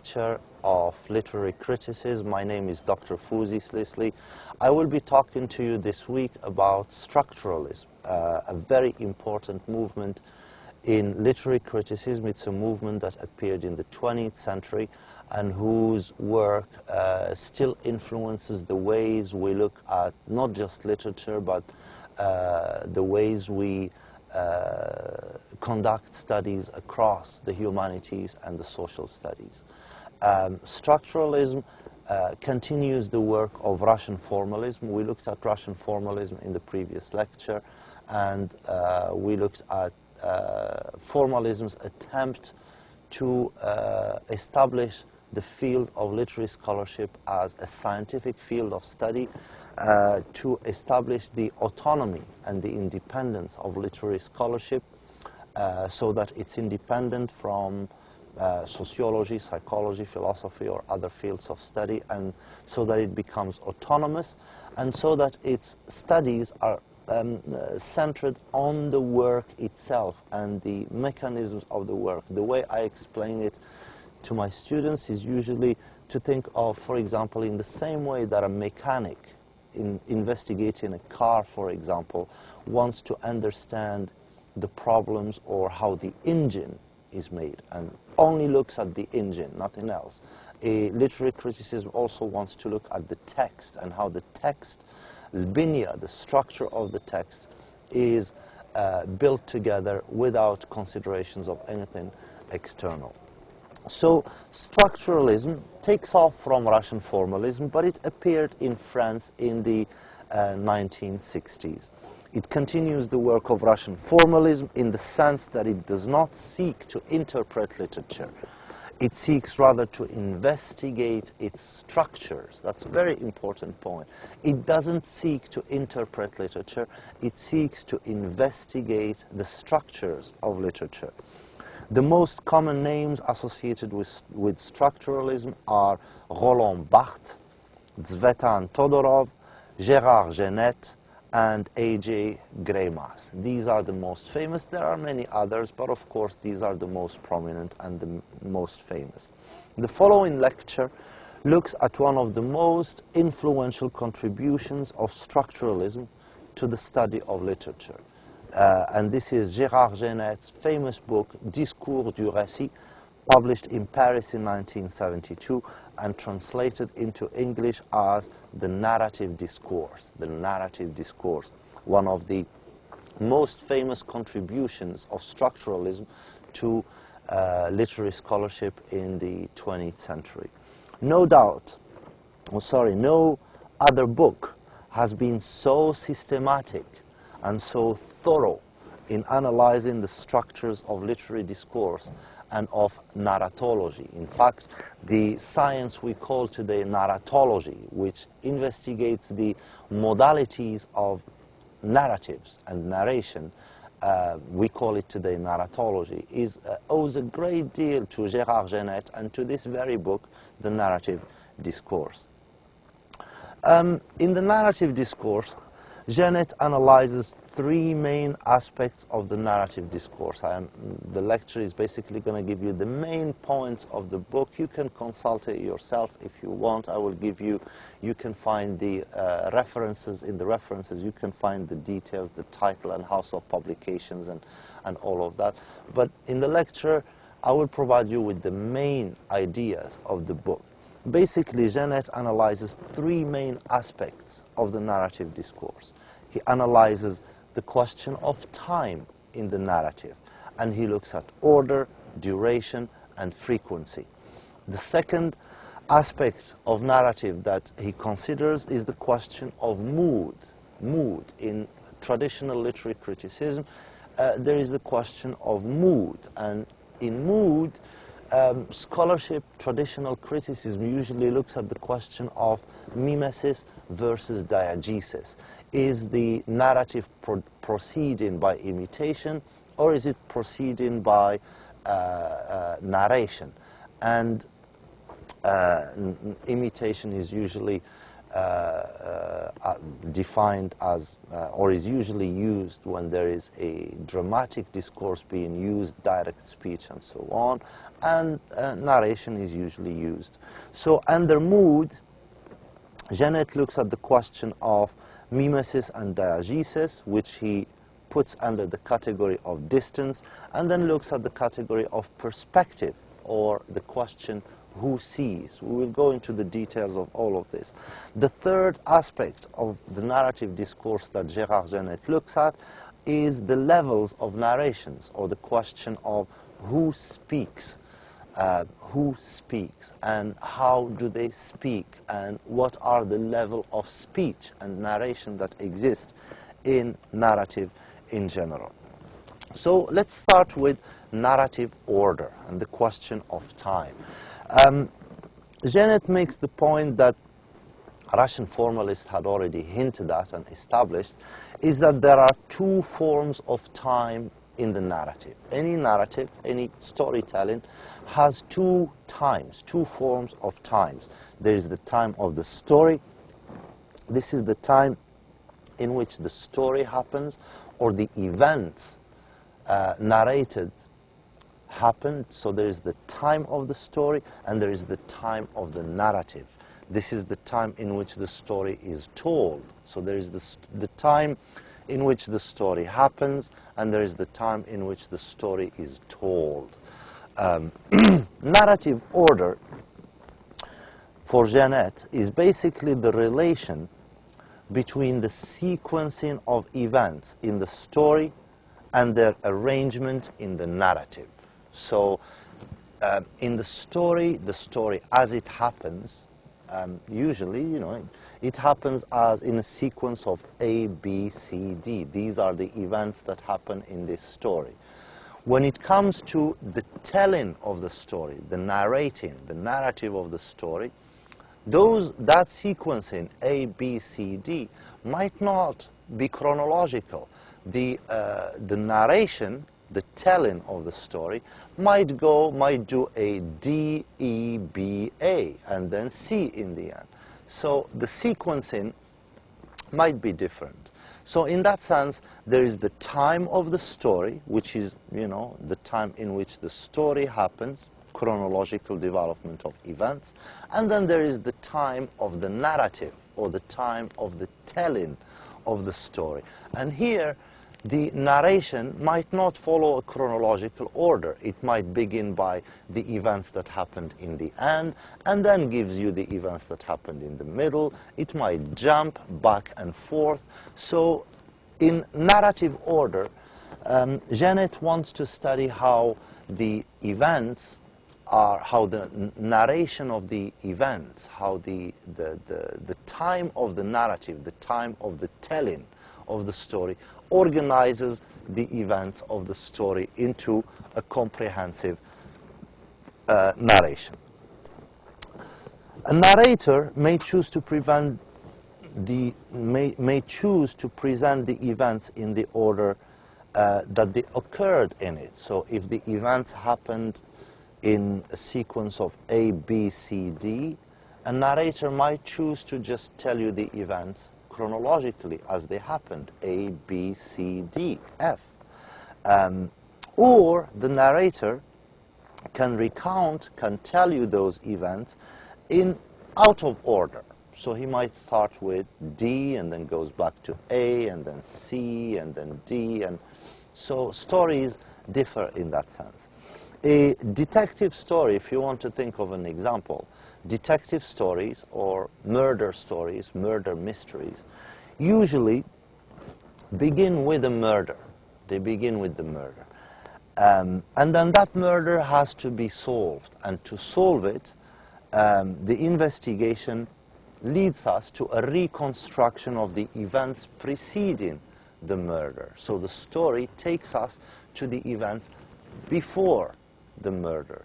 lecture of literary criticism. My name is Dr. Fouzi Slisli. I will be talking to you this week about structuralism, a very important movement in literary criticism. It's a movement that appeared in the 20th century and whose work still influences the ways we look at not just literature, but the ways we conduct studies across the humanities and the social studies. Structuralism continues the work of Russian formalism. We looked at Russian formalism in the previous lecture, and we looked at formalism's attempt to establish the field of literary scholarship as a scientific field of study, to establish the autonomy and the independence of literary scholarship so that it's independent from sociology, psychology, philosophy, or other fields of study, and so that it becomes autonomous, and so that its studies are centered on the work itself and the mechanisms of the work. The way I explain it to my students is usually to think of, for example, in the same way that a mechanic in investigating a car, for example, wants to understand the problems or how the engine is made and only looks at the engine, nothing else. A literary criticism also wants to look at the text and how the text, the structure of the text, is built together without considerations of anything external. So structuralism takes off from Russian formalism, but it appeared in France in the 1960s. It continues the work of Russian formalism in the sense that it does not seek to interpret literature. It seeks rather to investigate its structures. That's a very important point. It doesn't seek to interpret literature. It seeks to investigate the structures of literature. The most common names associated with structuralism are Roland Barthes, Tsvetan Todorov, Gérard Genette, and A.J. Greimas. These are the most famous. There are many others, but of course these are the most prominent and the most famous. The following lecture looks at one of the most influential contributions of structuralism to the study of literature. And this is Gérard Genette's famous book, Discours du récit, published in Paris in 1972 and translated into English as The Narrative Discourse. The Narrative Discourse, one of the most famous contributions of structuralism to literary scholarship in the 20th century. No other book has been so systematic and so thorough in analyzing the structures of literary discourse and of narratology. In fact, the science we call today narratology, which investigates the modalities of narratives and narration, we call it today narratology, owes a great deal to Gérard Genette and to this very book, The Narrative Discourse. In the Narrative Discourse, Genette analyzes three main aspects of the narrative discourse. The lecture is basically going to give you the main points of the book. You can consult it yourself if you want. I will give you, you can find the references. In the references you can find the details, the title and house of publications and all of that. But in the lecture I will provide you with the main ideas of the book. Basically, Genette analyzes three main aspects of the narrative discourse. He analyzes the question of time in the narrative, and he looks at order, duration, and frequency. The second aspect of narrative that he considers is the question of mood. Mood. In traditional literary criticism, there is the question of mood, and in mood, scholarship, traditional criticism usually looks at the question of mimesis versus diegesis. Is the narrative proceeding by imitation, or is it proceeding by narration? And imitation is usually defined as, or is usually used when there is a dramatic discourse being used, direct speech and so on, and narration is usually used. So under mood, Genet looks at the question of mimesis and diegesis, which he puts under the category of distance, and then looks at the category of perspective, or the question who sees. We will go into the details of all of this. The third aspect of the narrative discourse that Gérard Genet looks at is the levels of narrations, or the question of who speaks and how do they speak, and what are the level of speech and narration that exist in narrative in general. So let's start with narrative order and the question of time. Genet makes the point that Russian formalists had already hinted at and established, is that there are two forms of time in the narrative. Any narrative, any storytelling has two times, two forms of times. There is the time of the story. This is the time in which the story happens, or the events narrated happened. So there is the time of the story, and there is the time of the narrative. This is the time in which the story is told. So there is the time in which the story happens, and there is the time in which the story is told. Narrative order for Genet is basically the relation between the sequencing of events in the story and their arrangement in the narrative. So in the story as it happens, usually, it happens as in a sequence of A, B, C, D. These are the events that happen in this story. When it comes to the telling of the story, the narrating, the narrative of the story, that sequencing A, B, C, D might not be chronological. The narration, the telling of the story, might do a D, E, B, A, and then C in the end. So the sequencing might be different. So in that sense, there is the time of the story, which is, the time in which the story happens, chronological development of events, and then there is the time of the narrative, or the time of the telling of the story. And here, the narration might not follow a chronological order. It might begin by the events that happened in the end, and then gives you the events that happened in the middle. It might jump back and forth. So in narrative order, Genet wants to study how the events are, how the narration of the events, how the time of the narrative, the time of the telling of the story organizes the events of the story into a comprehensive narration. A narrator may choose to present the events in the order that they occurred in it. So if the events happened in a sequence of A, B, C, D, a narrator might choose to just tell you the events chronologically as they happened, A, B, C, D, F. Or the narrator can tell you those events out of order. So he might start with D and then goes back to A and then C and then D. And so stories differ in that sense. A detective story, if you want to think of an example, detective stories or murder stories, murder mysteries, usually begin with a murder. They begin with the murder. And then that murder has to be solved. And to solve it, the investigation leads us to a reconstruction of the events preceding the murder. So the story takes us to the events before the murder.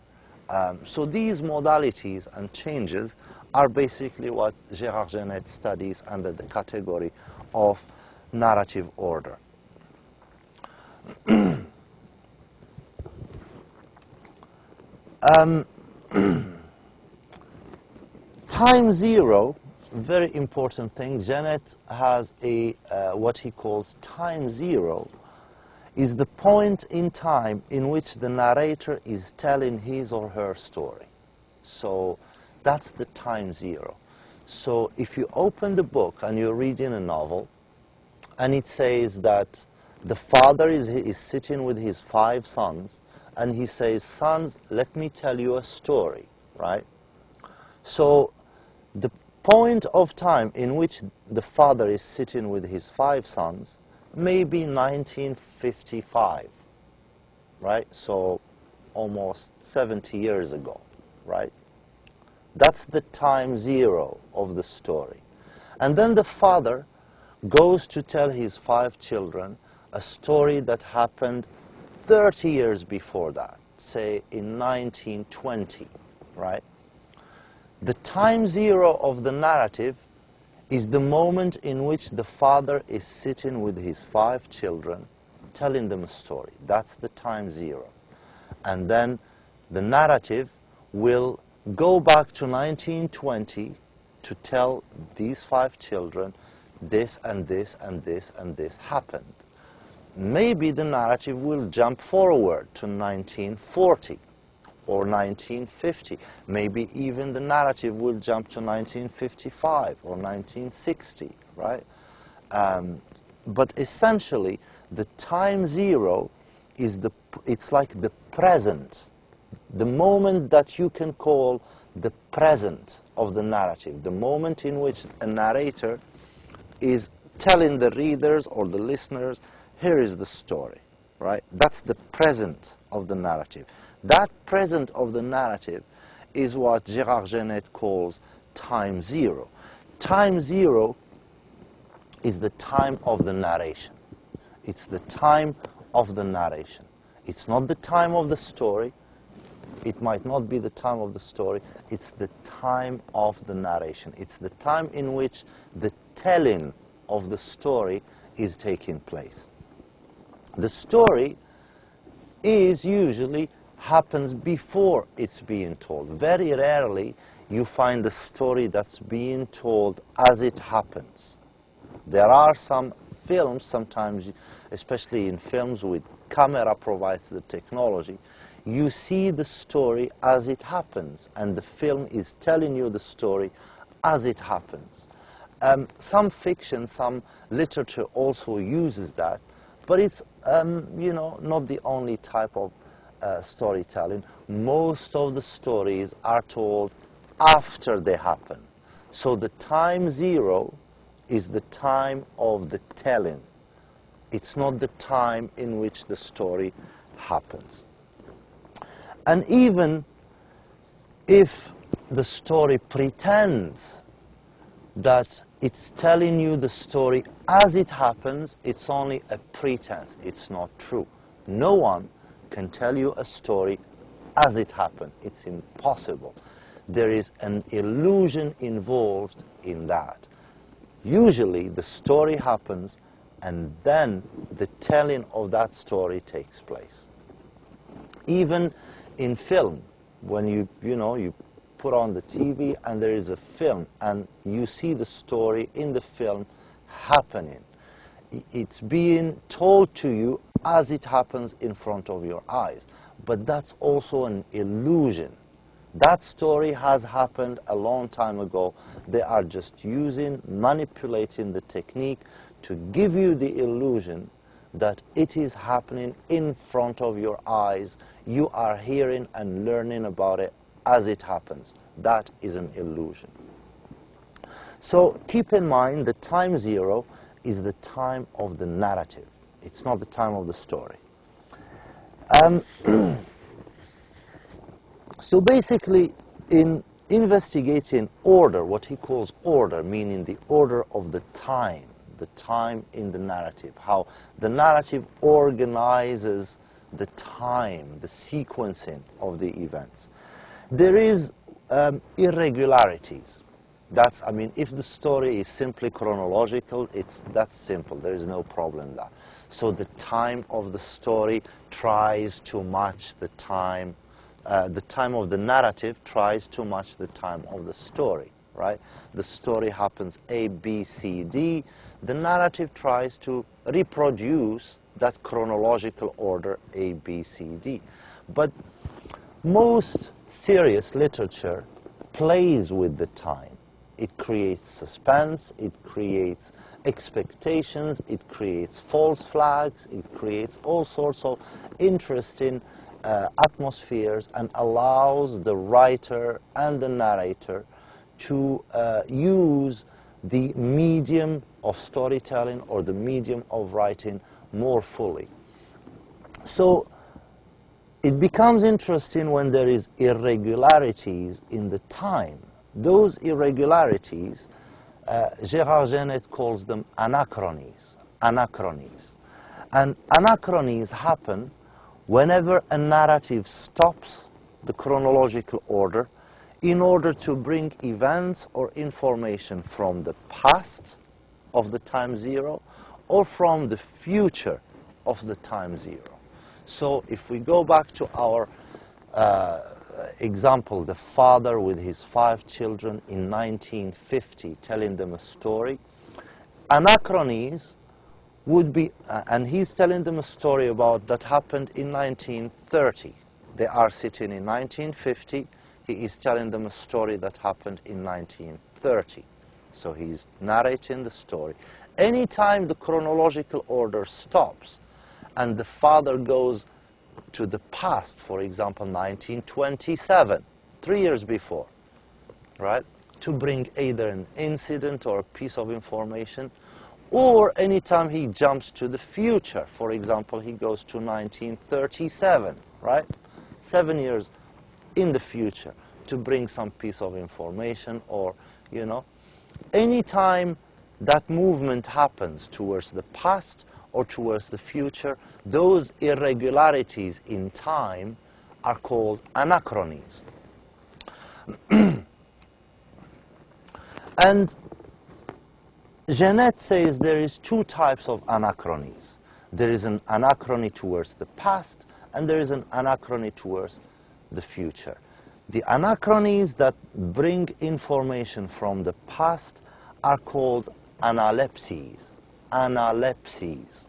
So these modalities and changes are basically what Gérard Genet studies under the category of narrative order. Time zero very important thing. Janet has a what he calls time zero, is the point in time in which the narrator is telling his or her story. So that's the time zero. So if you open the book and you're reading a novel, and it says that the father is sitting with his 5 sons, and he says, "Sons, let me tell you a story," right? So the point of time in which the father is sitting with his 5 sons may be 1955, right? So almost 70 years ago, right? That's the time zero of the story. And then the father goes to tell his 5 children a story that happened 30 years before that, say in 1920, right? The time zero of the narrative is the moment in which the father is sitting with his 5 children, telling them a story. That's the time zero. And then the narrative will go back to 1920 to tell these 5 children this and this and this and this happened. Maybe the narrative will jump forward to 1940 or 1950. Maybe even the narrative will jump to 1955 or 1960, right? But essentially, the time zero is it's like the present, the moment that you can call the present of the narrative, the moment in which a narrator is telling the readers or the listeners, here is the story, right? That's the present of the narrative. That present of the narrative is what Gérard Genette calls time zero. Time zero is the time of the narration. It's the time of the narration. It's not the time of the story. It might not be the time of the story. It's the time of the narration. It's the time in which the telling of the story is taking place. The story usually happens before it's being told. Very rarely you find a story that's being told as it happens. There are some films, sometimes, especially in films with camera provides the technology, you see the story as it happens, and the film is telling you the story as it happens. Some fiction, some literature also uses that, but it's not the only type of storytelling. Most of the stories are told after they happen. So the time zero is the time of the telling. It's not the time in which the story happens. And even if the story pretends that it's telling you the story as it happens, it's only a pretense. It's not true. No one can tell you a story as it happened. It's impossible. There is an illusion involved in that. Usually the story happens and then the telling of that story takes place. Even in film, when you put on the TV and there is a film and you see the story in the film happening, it's being told to you as it happens in front of your eyes. But that's also an illusion. That story has happened a long time ago. They are just manipulating the technique to give you the illusion that it is happening in front of your eyes. You are hearing and learning about it as it happens. That is an illusion. So keep in mind the time zero is the time of the narrative. It's not the time of the story. So basically, in investigating order, what he calls order, meaning the order of the time in the narrative, how the narrative organizes the time, the sequencing of the events. There is irregularities. If the story is simply chronological, that's simple. There is no problem in that. So the time of the story tries to match the time of the narrative tries to match the time of the story, right? The story happens A, B, C, D. The narrative tries to reproduce that chronological order A, B, C, D. But most serious literature plays with the time. It creates suspense, it creates expectations, it creates false flags, it creates all sorts of interesting atmospheres, and allows the writer and the narrator to use the medium of storytelling or the medium of writing more fully. So it becomes interesting when there is irregularities in the time. Those irregularities, Gérard Genette calls them anachronies. Anachronies. And anachronies happen whenever a narrative stops the chronological order in order to bring events or information from the past of the time zero or from the future of the time zero. So if we go back to our example, the father with his 5 children in 1950 telling them a story, anachronies would be, and he's telling them a story about that happened in 1930. They are sitting in 1950, he is telling them a story that happened in 1930. So he's narrating the story. Anytime the chronological order stops and the father goes to the past, for example, 1927, 3 years before, right, to bring either an incident or a piece of information, or anytime he jumps to the future, for example, he goes to 1937, right, 7 years in the future to bring some piece of information, or, you know, anytime that movement happens towards the past or towards the future, those irregularities in time are called anachronies. And Genette says there is 2 types of anachronies. There is an anachrony towards the past, and there is an anachrony towards the future. The anachronies that bring information from the past are called analepses. Analepses.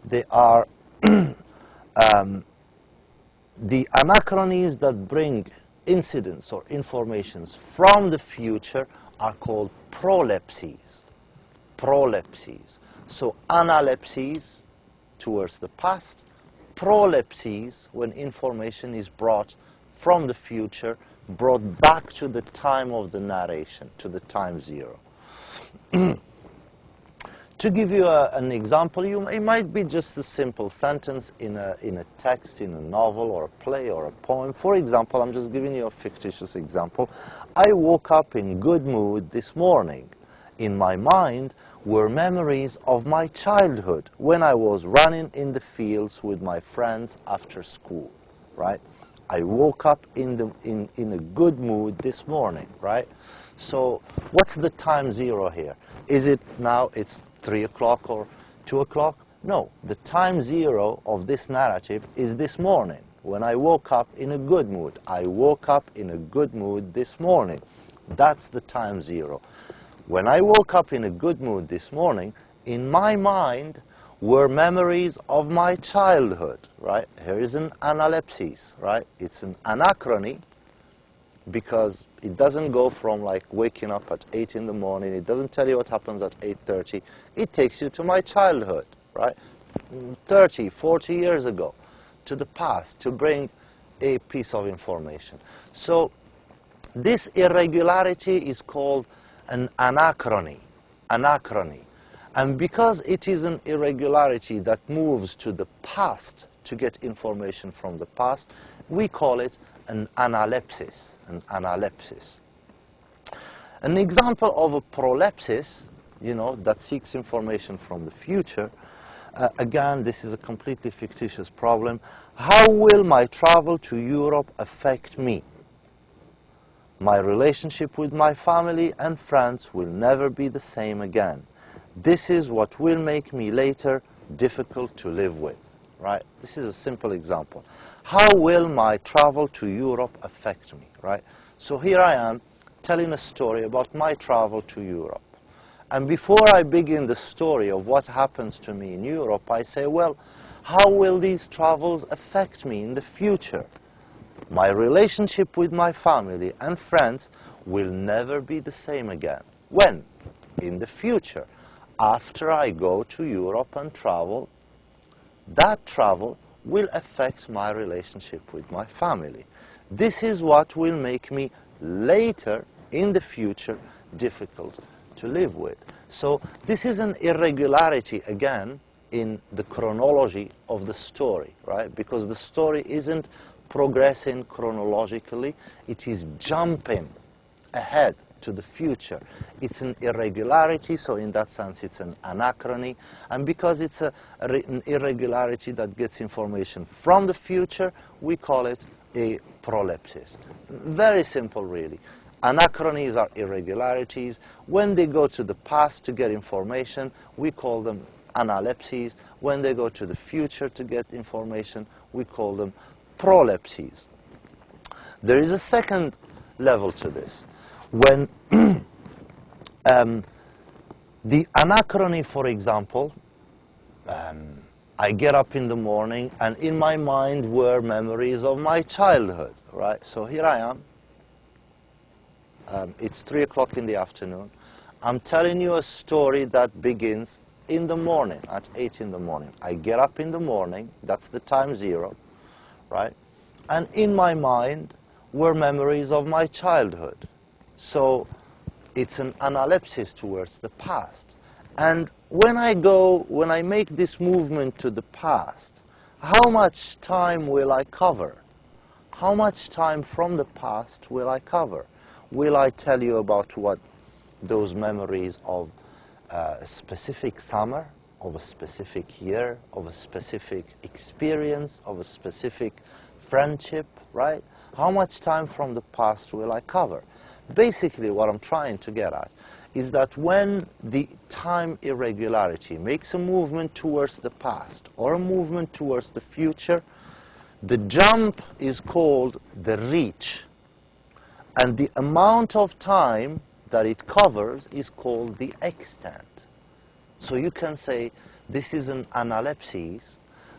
They are the anachronies that bring incidents or informations from the future are called prolepses. Prolepses. So analepses towards the past, prolepses when information is brought from the future, brought back to the time of the narration, to the time zero. To give you an example, it might be just a simple sentence in a text, in a novel or a play or a poem. For example, I'm just giving you a fictitious example. I woke up in good mood this morning. In my mind were memories of my childhood when I was running in the fields with my friends after school, right? I woke up in a good mood this morning, right? So what's the time zero here? Is it now it's 3 o'clock or 2 o'clock? No, the time zero of this narrative is this morning, when I woke up in a good mood. I woke up in a good mood this morning. That's the time zero. When I woke up in a good mood this morning, in my mind were memories of my childhood, right? Here is an analepsis, right? It's an anachrony, because it doesn't go from like waking up at 8 in the morning, it doesn't tell you what happens at 8:30, it takes you to my childhood, right? 30, 40 years ago, to the past, to bring a piece of information. So this irregularity is called an anachrony, anachrony. And because it is an irregularity that moves to the past to get information from the past, we call it an analepsis, an analepsis. An example of a prolepsis, you know, that seeks information from the future, again, this is a completely fictitious problem. How will my travel to Europe affect me? My relationship with my family and friends will never be the same again. This is what will make me later difficult to live with, right? This is a simple example. How will my travel to Europe affect me, right? So here I am telling a story about my travel to Europe. And before I begin the story of what happens to me in Europe, I say, well, how will these travels affect me in the future? My relationship with my family and friends will never be the same again. When? In the future. After I go to Europe and travel, that travel will affect my relationship with my family. This is what will make me later in the future difficult to live with. So this is an irregularity again in the chronology of the story, right? Because the story isn't progressing chronologically, it is jumping ahead to the future. It's an irregularity, so in that sense it's an anachrony, and because it's an irregularity that gets information from the future, we call it a prolepsis. Very simple, really. Anachronies are irregularities. When they go to the past to get information, we call them analepses. When they go to the future to get information, we call them prolepses. There is a second level to this. When the anachrony, for example, I get up in the morning and in my mind were memories of my childhood, right? So here I am. It's 3 o'clock in the afternoon. I'm telling you a story that begins in the morning, at 8 in the morning. I get up in the morning, that's the time zero, right? And in my mind were memories of my childhood. So it's an analepsis towards the past. And when I make this movement to the past, how much time will I cover? How much time from the past will I cover? Will I tell you about what those memories of a specific summer, of a specific year, of a specific experience, of a specific friendship, right? How much time from the past will I cover? Basically, what I'm trying to get at is that when the time irregularity makes a movement towards the past or a movement towards the future, the jump is called the reach. And the amount of time that it covers is called the extent. So you can say this is an analepsis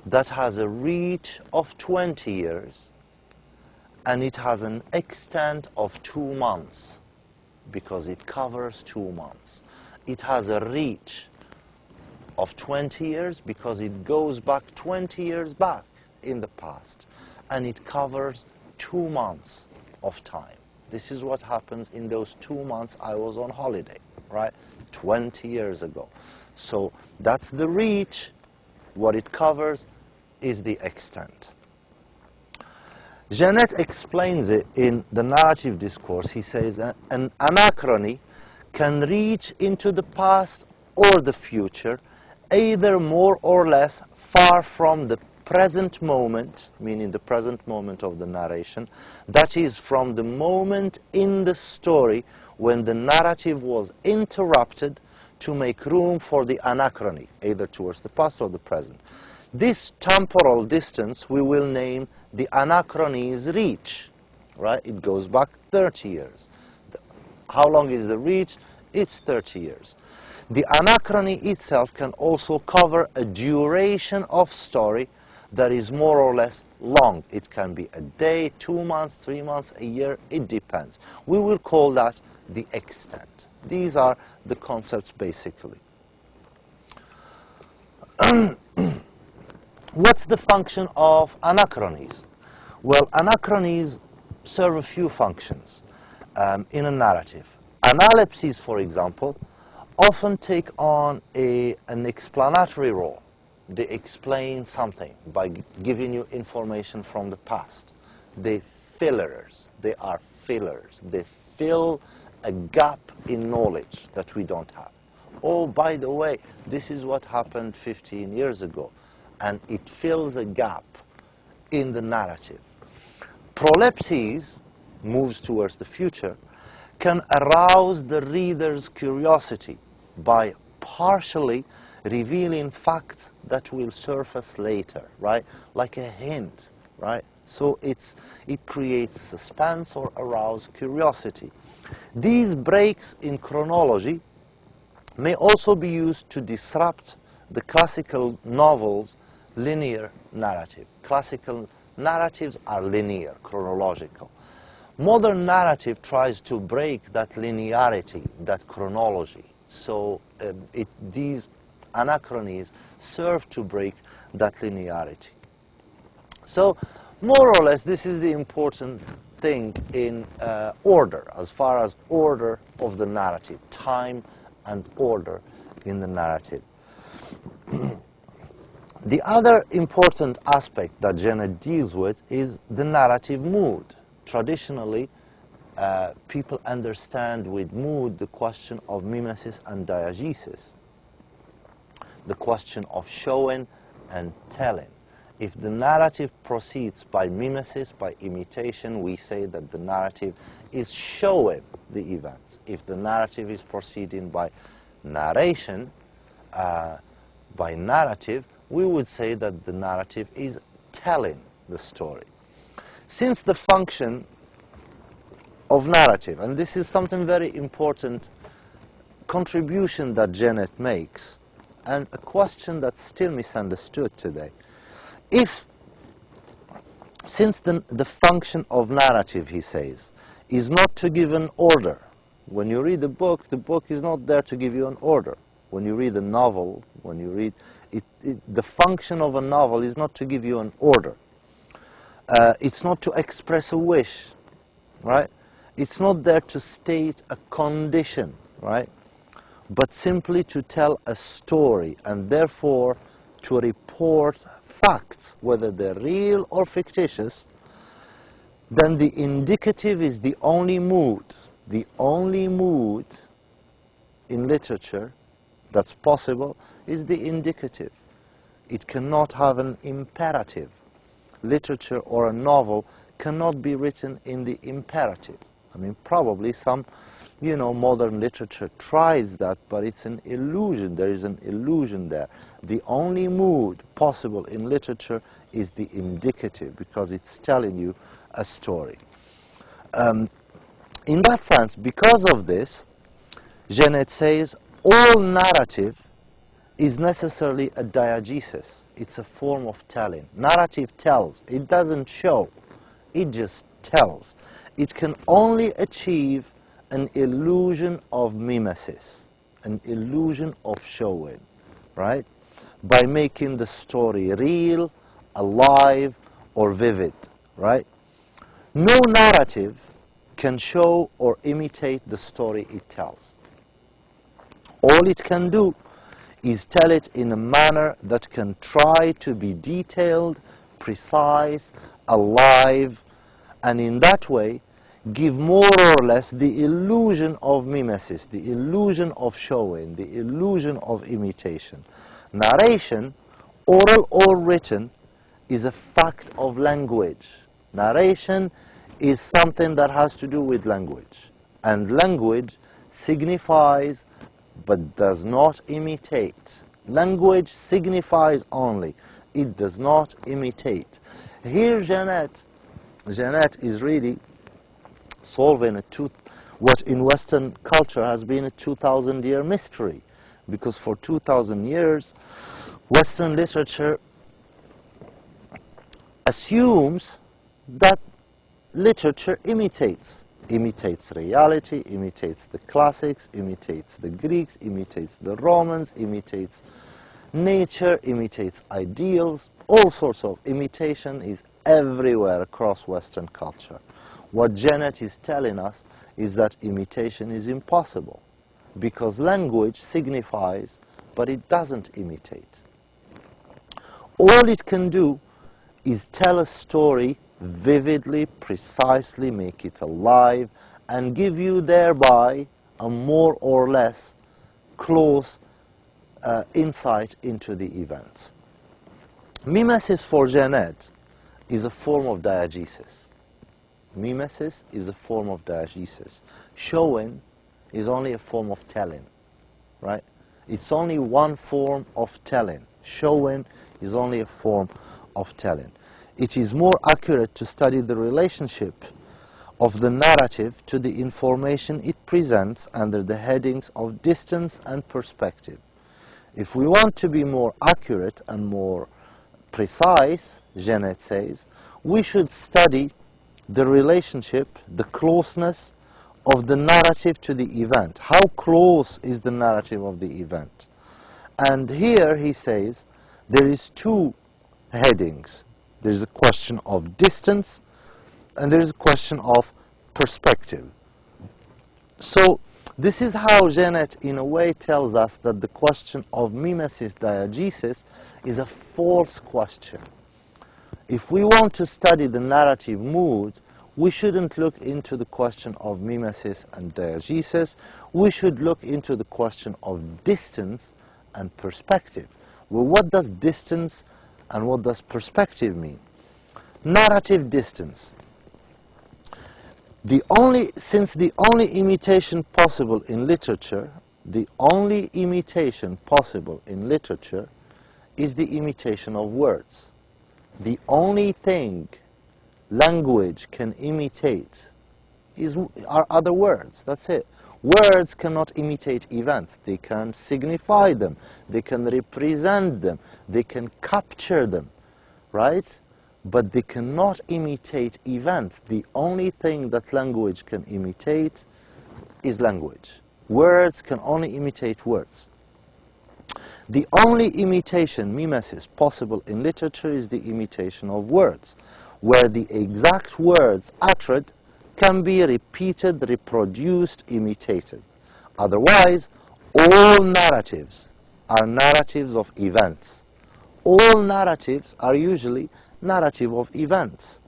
that has a reach of 20 years and it has an extent of 2 months because it covers 2 months. It has a reach of 20 years because it goes back 20 years back in the past and it covers 2 months of time. This is what happens in those 2 months I was on holiday, right? 20 years ago. So that's the reach. What it covers is the extent. Jeannette explains it in the narrative discourse. He says that an anachrony can reach into the past or the future, either more or less far from the present moment, meaning the present moment of the narration, that is, from the moment in the story when the narrative was interrupted to make room for the anachrony, either towards the past or the present. This temporal distance we will name the anachrony's reach, right? It goes back 30 years. How long is the reach? It's 30 years. The anachrony itself can also cover a duration of story that is more or less long. It can be a day, 2 months, 3 months, a year, it depends. We will call that the extent. These are the concepts basically. What's the function of anachronies? Well, anachronies serve a few functions in a narrative. Analepses, for example, often take on an explanatory role. They explain something by giving you information from the past. They are fillers. They fill a gap in knowledge that we don't have. Oh, by the way, this is what happened 15 years ago. And it fills a gap in the narrative. Prolepsis, moves towards the future, can arouse the reader's curiosity by partially revealing facts that will surface later, right? Like a hint, right? So it creates suspense or arouse curiosity. These breaks in chronology may also be used to disrupt the classical novel's linear narrative. Classical narratives are linear, chronological. Modern narrative tries to break that linearity, that chronology. So these anachronies serve to break that linearity. So more or less, this is the important thing in order, as far as order of the narrative, time and order in the narrative. The other important aspect that Genet deals with is the narrative mood. Traditionally, people understand with mood the question of mimesis and diegesis, the question of showing and telling. If the narrative proceeds by mimesis, by imitation, we say that the narrative is showing the events. If the narrative is proceeding by narration, by narrative, we would say that the narrative is telling the story. Since the function of narrative, and this is something very important contribution that Genet makes, and a question that's still misunderstood today. Since the function of narrative, he says, is not to give an order. When you read the book is not there to give you an order. When you read a novel, when you read the function of a novel is not to give you an order. It's not to express a wish, right? It's not there to state a condition, right? But simply to tell a story, and therefore to report facts, whether they're real or fictitious. Then the indicative is the only mood. The only mood in literature that's possible is the indicative. It cannot have an imperative. Literature or a novel cannot be written in the imperative. I mean, probably some, modern literature tries that, but it's an illusion. There is an illusion there. The only mood possible in literature is the indicative, because it's telling you a story. In that sense, because of this, Genet says all narrative is necessarily a diegesis. It's a form of telling. Narrative tells. It doesn't show. It just tells. It can only achieve an illusion of mimesis, an illusion of showing, right? By making the story real, alive, or vivid, right? No narrative can show or imitate the story it tells. All it can do is tell it in a manner that can try to be detailed, precise, alive, and in that way give more or less the illusion of mimesis, the illusion of showing, the illusion of imitation. Narration, oral or written, is a fact of language. Narration is something that has to do with language. And language signifies but does not imitate. Language signifies only. It does not imitate. Here Genet is really solving what in Western culture has been a 2,000-year mystery. Because for 2,000 years, Western literature assumes that literature imitates reality, imitates the classics, imitates the Greeks, imitates the Romans, imitates nature, imitates ideals. All sorts of imitation is everywhere across Western culture. What Genet is telling us is that imitation is impossible, because language signifies, but it doesn't imitate. All it can do is tell a story vividly, precisely, make it alive, and give you thereby a more or less close insight into the events. Mimesis for Genet is a form of diegesis. Mimesis is a form of diegesis. Showing is only a form of telling, right? It's only one form of telling. Showing is only a form of telling. it is more accurate to study the relationship of the narrative to the information it presents under the headings of distance and perspective. If we want to be more accurate and more precise, Genet says, we should study the relationship, the closeness of the narrative to the event. How close is the narrative of the event? And here he says there is two headings. There is a question of distance and there is a question of perspective. So this is how Genet in a way tells us that the question of mimesis diegesis is a false question. If we want to study the narrative mood, we shouldn't look into the question of mimesis and diegesis. We should look into the question of distance and perspective. Well, what does distance and what does perspective mean? Narrative distance. Since the only imitation possible in literature, is the imitation of words. The only thing language can imitate are other words. That's it. Words cannot imitate events. They can signify them. They can represent them. They can capture them, right? But they cannot imitate events. The only thing that language can imitate is language. Words can only imitate words. The only imitation, mimesis, possible in literature is the imitation of words, where the exact words uttered can be repeated, reproduced, imitated. Otherwise, all narratives are narratives of events. All narratives are usually narrative of events.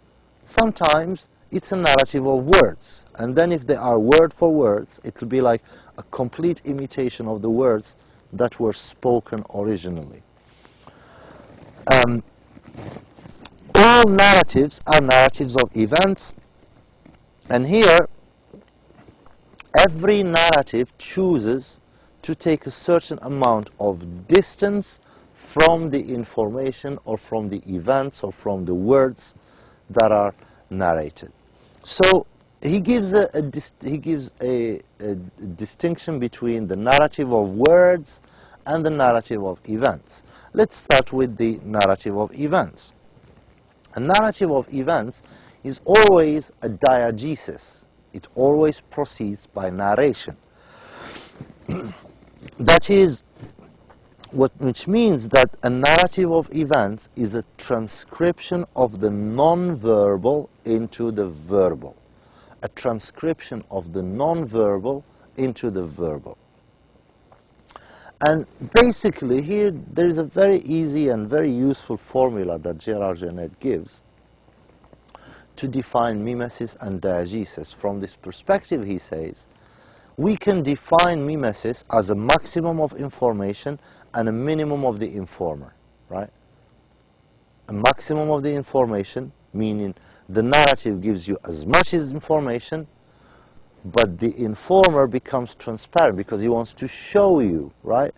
Sometimes it's a narrative of words, and then if they are word for words, it will be like a complete imitation of the words that were spoken originally. All narratives are narratives of events, and here every narrative chooses to take a certain amount of distance from the information or from the events or from the words that are narrated. So he gives a distinction between the narrative of words and the narrative of events. Let's start with the narrative of events. A narrative of events is always a diegesis. It always proceeds by narration. That is, which means that a narrative of events is a transcription of the non-verbal into the verbal. A transcription of the non-verbal into the verbal. And basically here there is a very easy and very useful formula that Gérard Genet gives to define mimesis and diegesis. From this perspective, he says, we can define mimesis as a maximum of information and a minimum of the informer, right? A maximum of the information, meaning the narrative gives you as much as information, but the informer becomes transparent because he wants to show you, right?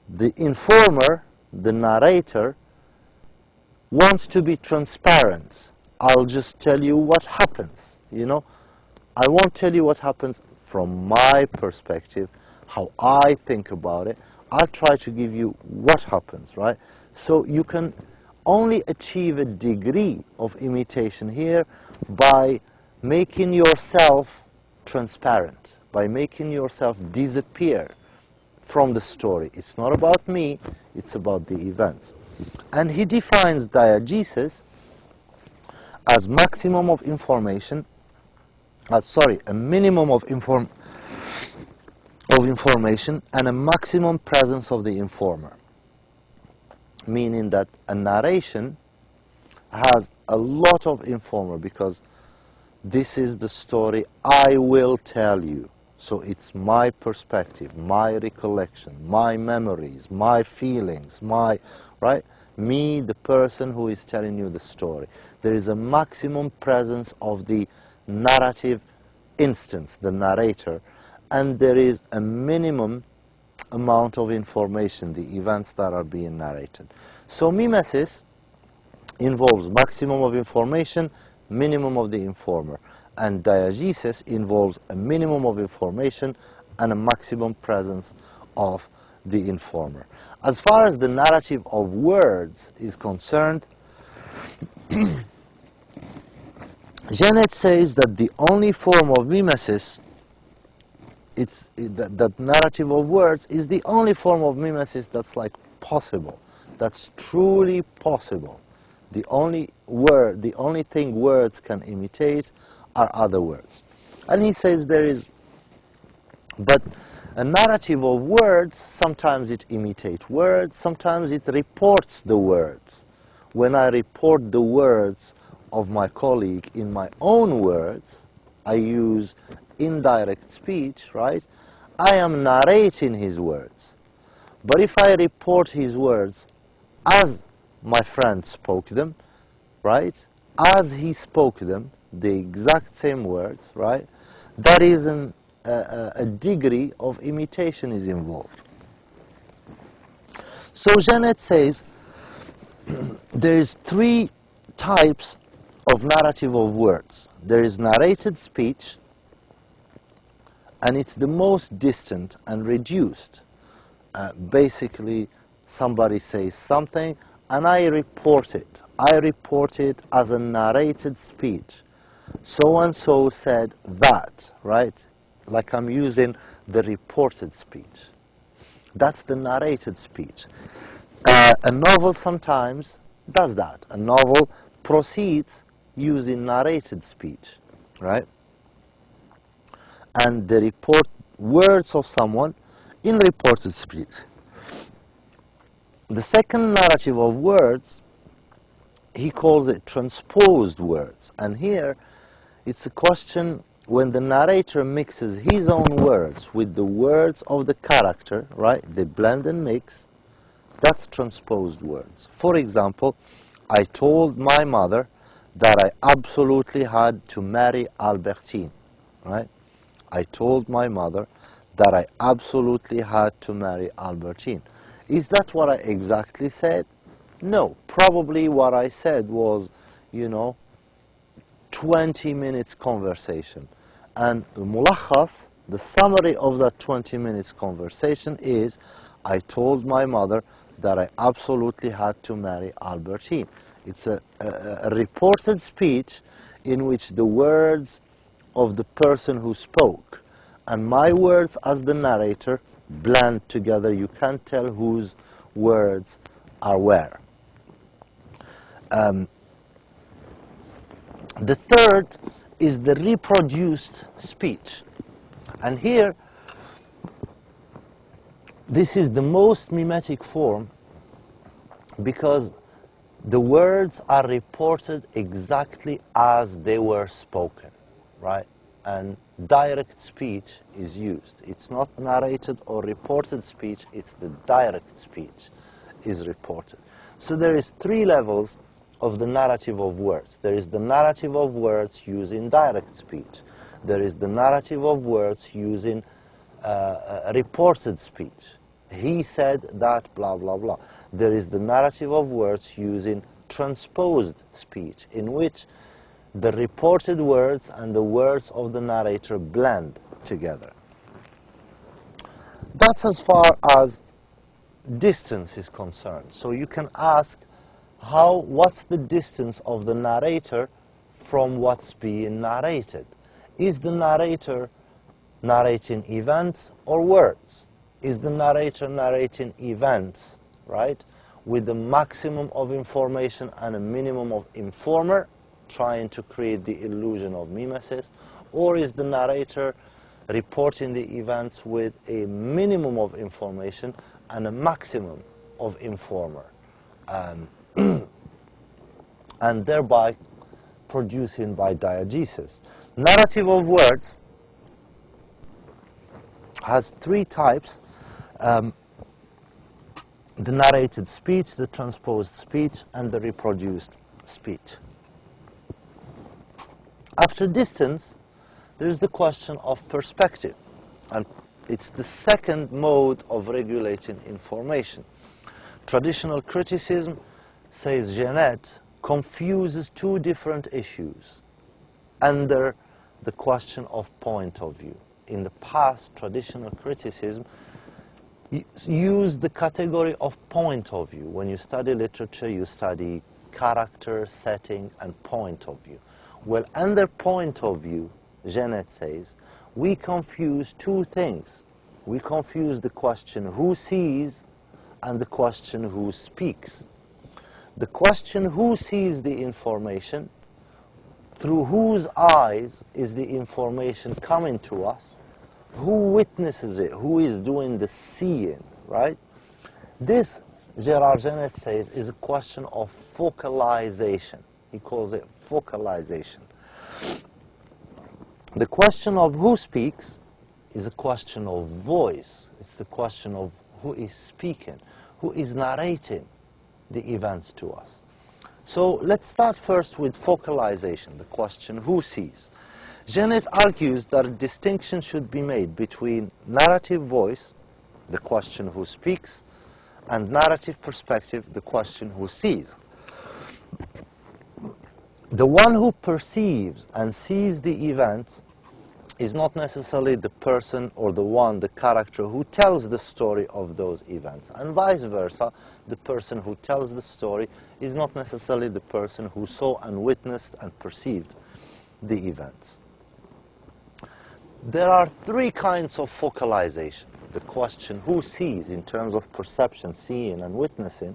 The informer, the narrator, wants to be transparent. I'll just tell you what happens, you know? I won't tell you what happens from my perspective, how I think about it. I'll try to give you what happens, right? So you can only achieve a degree of imitation here by making yourself transparent, by making yourself disappear from the story. It's not about me, it's about the events. And he defines diegesis as maximum of information, a minimum of information and a maximum presence of the informer. Meaning that a narration has a lot of informer because this is the story I will tell you. So it's my perspective, my recollection, my memories, my feelings, right? Me, the person who is telling you the story. There is a maximum presence of the narrative instance, the narrator, and there is a minimum amount of information, the events that are being narrated. So mimesis involves maximum of information, minimum of the informer. And diegesis involves a minimum of information and a maximum presence of the informer. As far as the narrative of words is concerned, Janet says that the only form of mimesis, that narrative of words is the only form of mimesis that's like possible, that's truly possible. The only thing words can imitate are other words. And he says but a narrative of words, sometimes it imitates words, sometimes it reports the words. When I report the words of my colleague in my own words, I use indirect speech, right? I am narrating his words. But if I report his words as my friend spoke them, right? As he spoke them, the exact same words, right? That is a degree of imitation is involved. So Janet says there is three types of narrative of words. There is narrated speech, and it's the most distant and reduced. Basically, somebody says something, and I report it. I report it as a narrated speech. So-and-so said that, right? Like I'm using the reported speech. That's the narrated speech. A novel sometimes does that. A novel proceeds using narrated speech, right? And they report words of someone in reported speech. The second narrative of words, he calls it transposed words. And here, it's a question when the narrator mixes his own words with the words of the character, right? They blend and mix. That's transposed words. For example, I told my mother that I absolutely had to marry Albertine, right? I told my mother that I absolutely had to marry Albertine. Is that what I exactly said? No. Probably what I said was, 20 minutes conversation. And mulakhas, the summary of that 20 minutes conversation is, I told my mother that I absolutely had to marry Albertine. It's a reported speech in which the words of the person who spoke and my words as the narrator blend together. You can't tell whose words are where. The third is the reproduced speech. And here, this is the most mimetic form because the words are reported exactly as they were spoken, right? And direct speech is used. It's not narrated or reported speech, it's the direct speech is reported. So there is three levels of the narrative of words. There is the narrative of words using direct speech. There is the narrative of words using reported speech. He said that, blah, blah, blah. There is the narrative of words using transposed speech, in which the reported words and the words of the narrator blend together. That's as far as distance is concerned. So you can ask, what's the distance of the narrator from what's being narrated? Is the narrator narrating events or words? Is the narrator narrating events, right, with the maximum of information and a minimum of informer, trying to create the illusion of mimesis? Or is the narrator reporting the events with a minimum of information and a maximum of informer? And thereby producing by diegesis. Narrative of words has three types. The narrated speech, the transposed speech, and the reproduced speech. After distance, there is the question of perspective, and it's the second mode of regulating information. Traditional criticism, says Jeanette, confuses two different issues under the question of point of view. In the past, traditional criticism used the category of point of view. When you study literature, you study character, setting, and point of view. Well, under point of view, Genet says, we confuse two things. We confuse the question who sees and the question who speaks. The question who sees the information, through whose eyes is the information coming to us, who witnesses it, who is doing the seeing, right? This, Gerard Genet says, is a question of focalization. He calls it focalization. The question of who speaks is a question of voice. It's the question of who is speaking, who is narrating the events to us. So let's start first with focalization, the question who sees. Genet argues that a distinction should be made between narrative voice, the question who speaks, and narrative perspective, the question who sees. The one who perceives and sees the event is not necessarily the person or the character who tells the story of those events. And vice versa, the person who tells the story is not necessarily the person who saw and witnessed and perceived the events. There are three kinds of focalization. The question who sees in terms of perception, seeing and witnessing.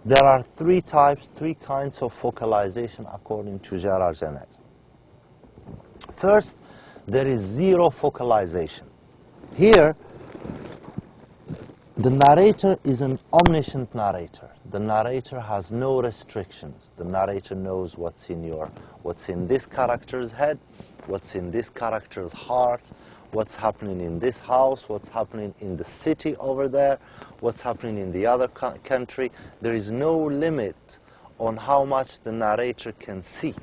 There are three kinds of focalization according to Gerard Genet. First, there is zero focalization. Here, the narrator is an omniscient narrator. The narrator has no restrictions. The narrator knows what's in this character's head, what's in this character's heart, what's happening in this house, what's happening in the city over there, what's happening in the other country. There is no limit on how much the narrator can see,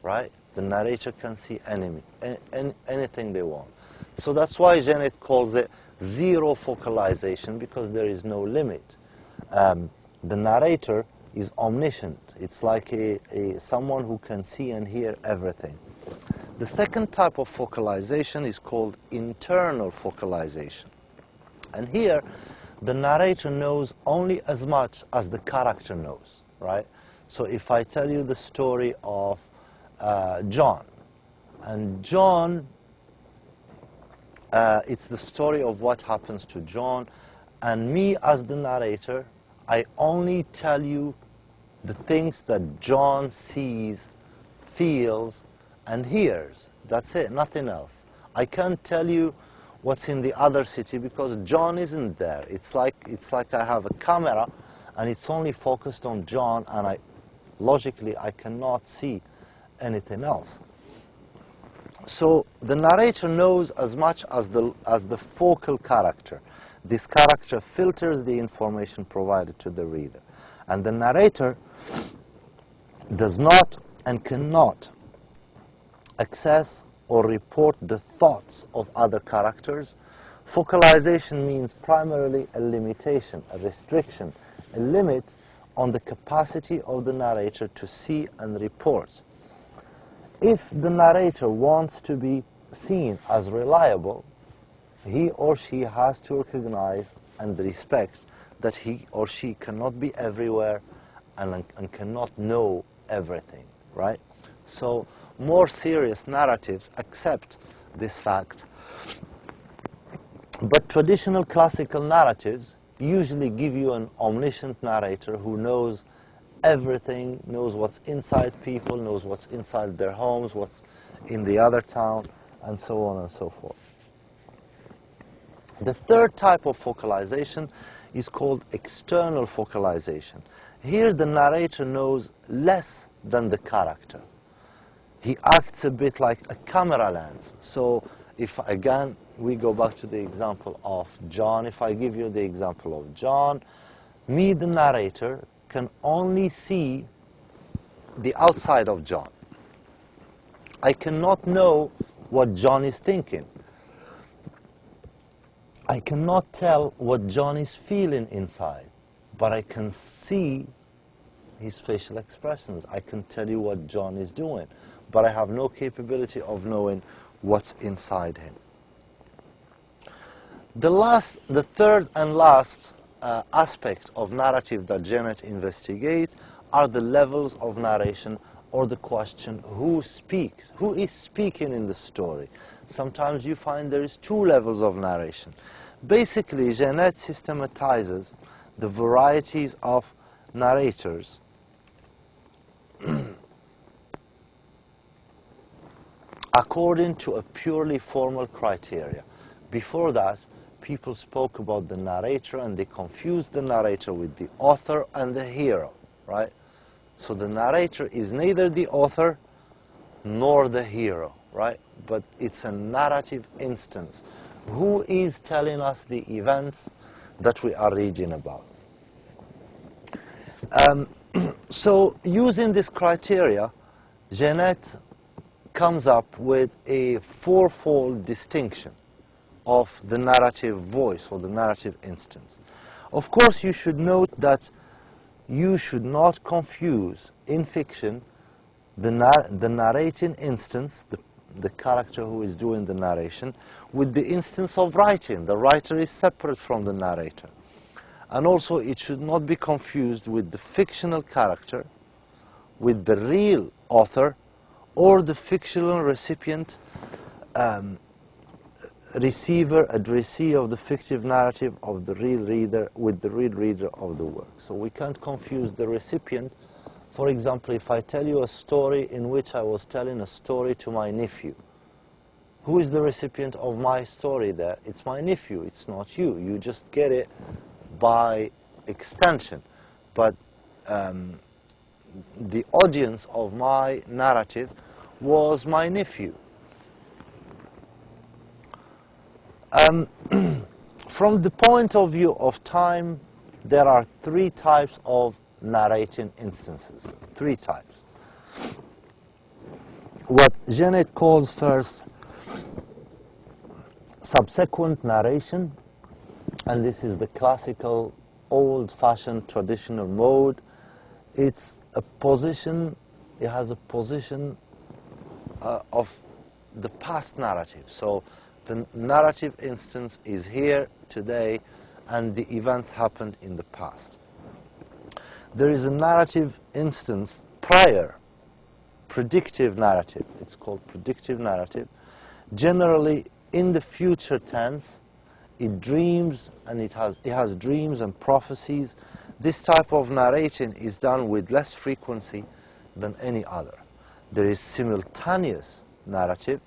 right? The narrator can see anything they want. So that's why Genet calls it zero focalization, because there is no limit. The narrator is omniscient. It's like someone who can see and hear everything. The second type of focalization is called internal focalization. And here, the narrator knows only as much as the character knows, right? So if I tell you the story of John, and John, it's the story of what happens to John, and me as the narrator, I only tell you the things that John sees, feels, and hears. That's it, nothing else. I can't tell you what's in the other city because John isn't there. It's like I have a camera and it's only focused on John, and logically I cannot see anything else. So the narrator knows as much as the focal character. This character filters the information provided to the reader. And the narrator does not and cannot access or report the thoughts of other characters. Focalization means primarily a limitation, a restriction, a limit on the capacity of the narrator to see and report. If the narrator wants to be seen as reliable, he or she has to recognize and respect that he or she cannot be everywhere and cannot know everything, right? So more serious narratives accept this fact. But traditional classical narratives usually give you an omniscient narrator who knows everything, knows what's inside people, knows what's inside their homes, what's in the other town, and so on and so forth. The third type of focalization is called external focalization. Here the narrator knows less than the character. He acts a bit like a camera lens. So if, again, we go back to the example of John, if I give you the example of John, me, the narrator, can only see the outside of John. I cannot know what John is thinking. I cannot tell what John is feeling inside, but I can see his facial expressions. I can tell you what John is doing, but I have no capability of knowing what's inside him. The third and last aspect of narrative that Janet investigates are the levels of narration, or the question, who speaks? Who is speaking in the story? Sometimes you find there is two levels of narration. Basically, Janet systematizes the varieties of narrators according to a purely formal criteria. Before that, people spoke about the narrator and they confused the narrator with the author and the hero, right? So the narrator is neither the author nor the hero, right? But it's a narrative instance. Who is telling us the events that we are reading about? So using this criteria, Janet comes up with a fourfold distinction of the narrative voice or the narrative instance. Of course, you should note that you should not confuse in fiction the narrating instance, the character who is doing the narration, with the instance of writing. The writer is separate from the narrator. And also it should not be confused with the fictional character, with the real author, or the fictional recipient, receiver, addressee of the fictive narrative of the real reader with the real reader of the work. So we can't confuse the recipient. For example, if I tell you a story in which I was telling a story to my nephew, who is the recipient of my story there? It's my nephew, it's not you. You just get it by extension. But the audience of my narrative was my nephew. From the point of view of time, there are three types of narrating instances. Three types. What Janet calls first subsequent narration, and this is the classical, old-fashioned, traditional mode. It's a position, it has a position of the past narrative. So the narrative instance is here today, and the events happened in the past. There is a narrative instance prior, predictive narrative. It's called predictive narrative. Generally, in the future tense, it dreams, and it has dreams and prophecies. This type of narrating is done with less frequency than any other. There is simultaneous narrative,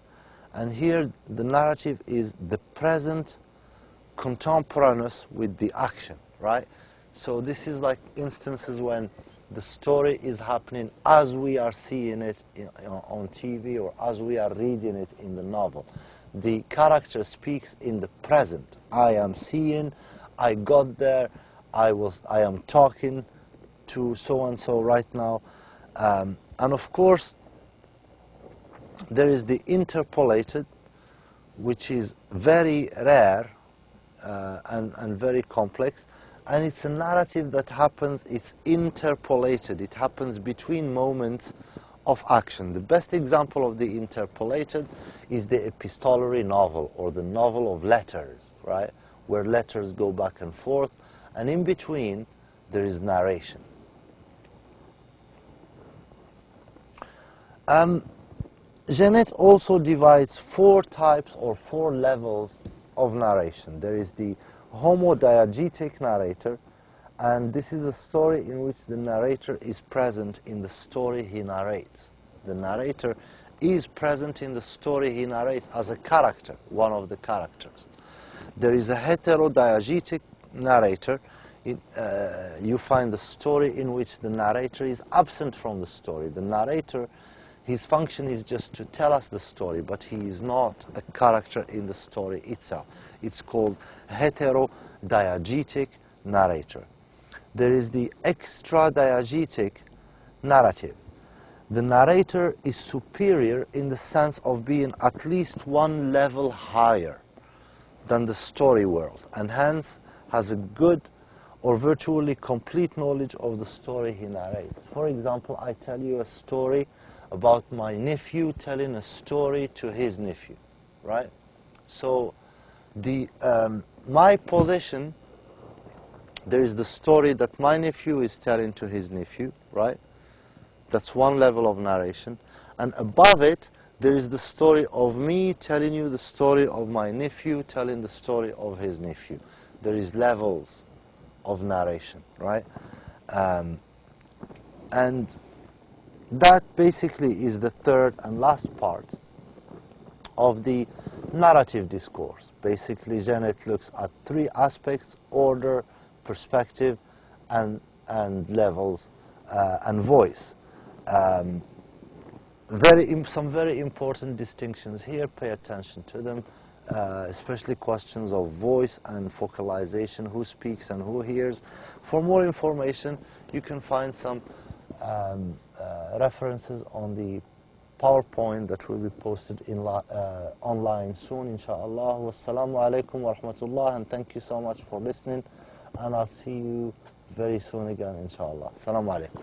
and here the narrative is the present contemporaneous with the action, right? So this is like instances when the story is happening as we are seeing it on TV or as we are reading it in the novel. The character speaks in the present. I am seeing, I got there, I am talking to so-and-so right now. And of course, there is the interpolated, which is very rare and very complex. And it's a narrative that happens, it's interpolated. It happens between moments of action. The best example of the interpolated is the epistolary novel, or the novel of letters, right? Where letters go back and forth, and in between there is narration. Janet also divides four types or four levels of narration. There is the homodiegetic narrator, and this is a story in which the narrator is present in the story he narrates. The narrator is present in the story he narrates as a character, one of the characters. There is a heterodiegetic narrator. You find the story in which the narrator is absent from the story. The narrator, his function is just to tell us the story, but he is not a character in the story itself. It's called heterodiegetic narrator. There is the extradiegetic narrative. The narrator is superior in the sense of being at least one level higher than the story world, and hence has a good or virtually complete knowledge of the story he narrates. For example, I tell you a story about my nephew telling a story to his nephew, right? So my position, there is the story that my nephew is telling to his nephew, right? That's one level of narration. And above it, there is the story of me telling you the story of my nephew telling the story of his nephew. There is levels of narration, right? And that basically is the third and last part of the narrative discourse. Basically, Janet looks at three aspects: order, perspective, and levels, and voice. Some very important distinctions here. Pay attention to them, especially questions of voice and focalization, who speaks and who hears. For more information, you can find some references on the PowerPoint that will be posted online soon, inshaAllah. Wassalamu alaikum wa rahmatullah, and thank you so much for listening, and I'll see you very soon again, inshaAllah. Assalamu alaikum.